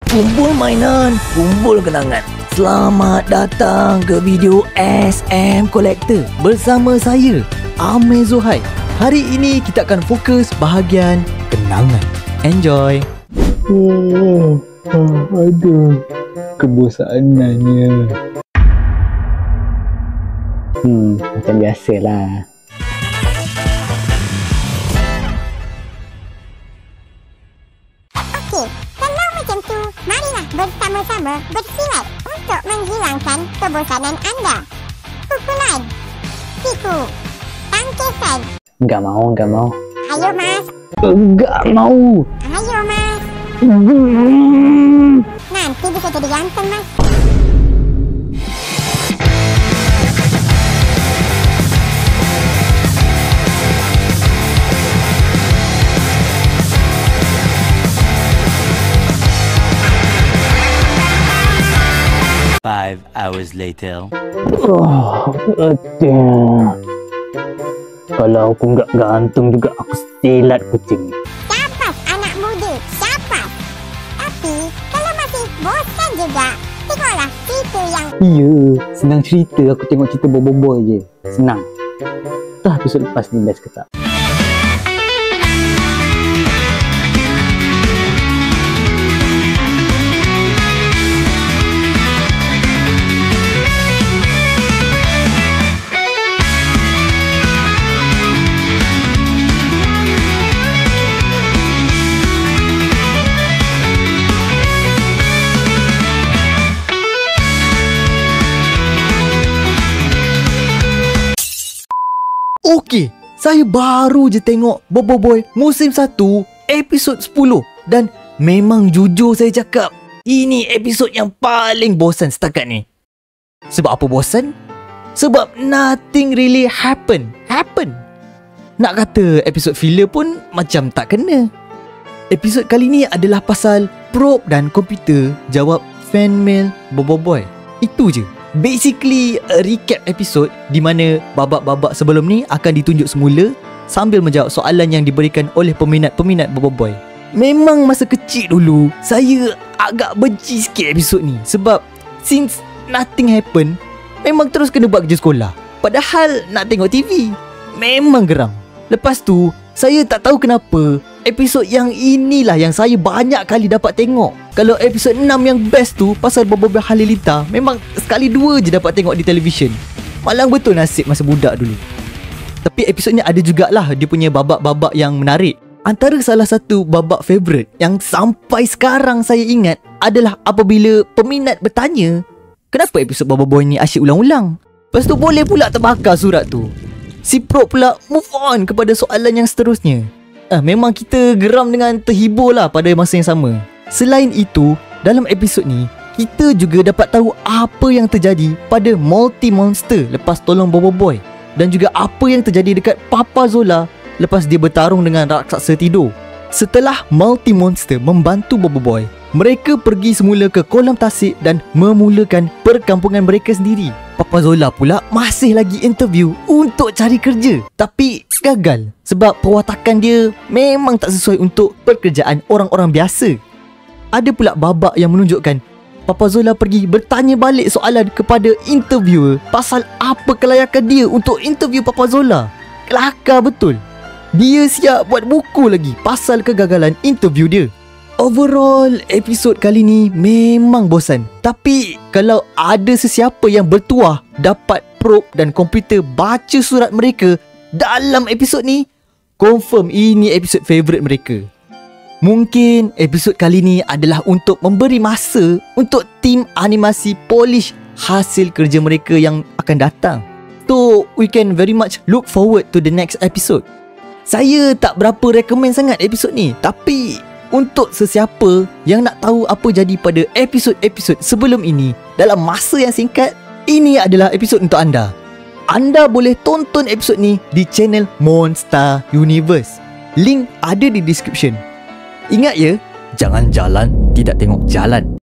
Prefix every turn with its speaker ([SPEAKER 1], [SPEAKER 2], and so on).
[SPEAKER 1] Kumpul mainan, kumpul kenangan. Selamat datang ke video SM Collector bersama saya, Amir Zuhair. Hari ini kita akan fokus bahagian kenangan. Enjoy.
[SPEAKER 2] Aduh, kebosanannya. Macam biasalah.
[SPEAKER 3] Okey, kalau macam tu, marilah bersama-sama bersilat untuk menghilangkan kebosanan anda. Pukulan, siku, tangkisan.
[SPEAKER 2] Enggak mau.
[SPEAKER 3] Ayo mas,
[SPEAKER 2] Enggak mau.
[SPEAKER 3] ayo mas. Nanti bisa jadi ganteng mas.
[SPEAKER 4] Five hours later.
[SPEAKER 2] Aduh. Kalau aku enggak gantung juga, aku silat kucing.
[SPEAKER 3] Capas anak muda, capas. Tapi kalau masih bosan juga, tengoklah cerita yang
[SPEAKER 2] Iya, senang cerita. Aku tengok cerita bobo-bobo je. Senang. Entah episod lepas ni best ke tak.
[SPEAKER 1] Okey, saya baru je tengok Bobo Boy musim 1 episod 10 dan memang jujur saya cakap, ini episod yang paling bosan setakat ni. Sebab apa bosan? Sebab nothing really happen. Nak kata episod filler pun macam tak kena. Episod kali ni adalah pasal probe dan komputer jawab fan mail Bobo Boy. Itu je. Basically a recap episod di mana babak-babak sebelum ni akan ditunjuk semula sambil menjawab soalan yang diberikan oleh peminat-peminat Bobo Boy. Memang masa kecil dulu saya agak benci sikit episod ni sebab since nothing happen, memang terus kena buat kerja sekolah. Padahal nak tengok TV, memang geram. Lepas tu saya tak tahu kenapa episod yang inilah yang saya banyak kali dapat tengok. Kalau episod 6 yang best tu pasal Bobo Boy Halilita, memang sekali dua je dapat tengok di televisyen. Malang betul nasib masa budak dulu. Tapi episod ni ada jugalah dia punya babak-babak yang menarik. Antara salah satu babak favourite yang sampai sekarang saya ingat adalah apabila peminat bertanya, kenapa episod Bobo Boy ni asyik ulang-ulang? Lepas tu boleh pula terbakar surat tu. Si Pro pula move on kepada soalan yang seterusnya. Memang kita geram dengan terhibur lah pada masa yang sama. Selain itu, dalam episod ni, kita juga dapat tahu apa yang terjadi pada Multi Monster lepas tolong Bobo Boy. Dan juga apa yang terjadi dekat Papa Zola lepas dia bertarung dengan raksasa tidur. Setelah Multi Monster membantu Bobo Boy, mereka pergi semula ke kolam tasik dan memulakan perkampungan mereka sendiri. Papa Zola pula masih lagi interview untuk cari kerja, tapi gagal sebab perwatakan dia memang tak sesuai untuk pekerjaan orang-orang biasa. Ada pula babak yang menunjukkan Papa Zola pergi bertanya balik soalan kepada interviewer pasal apa kelayakan dia untuk interview Papa Zola. Kelakar betul. Dia siap buat buku lagi pasal kegagalan interview dia. Overall, episod kali ni memang bosan. Tapi kalau ada sesiapa yang bertuah dapat probe dan komputer baca surat mereka dalam episod ni, confirm ini episod favourite mereka. Mungkin episod kali ni adalah untuk memberi masa untuk tim animasi polish hasil kerja mereka yang akan datang. So, we can very much look forward to the next episode. Saya tak berapa recommend sangat episod ni, tapi untuk sesiapa yang nak tahu apa jadi pada episod-episod sebelum ini dalam masa yang singkat, ini adalah episod untuk anda. Anda boleh tonton episod ni di channel Monster Universe. Link ada di description. Ingat ya, jangan jalan tidak tengok jalan.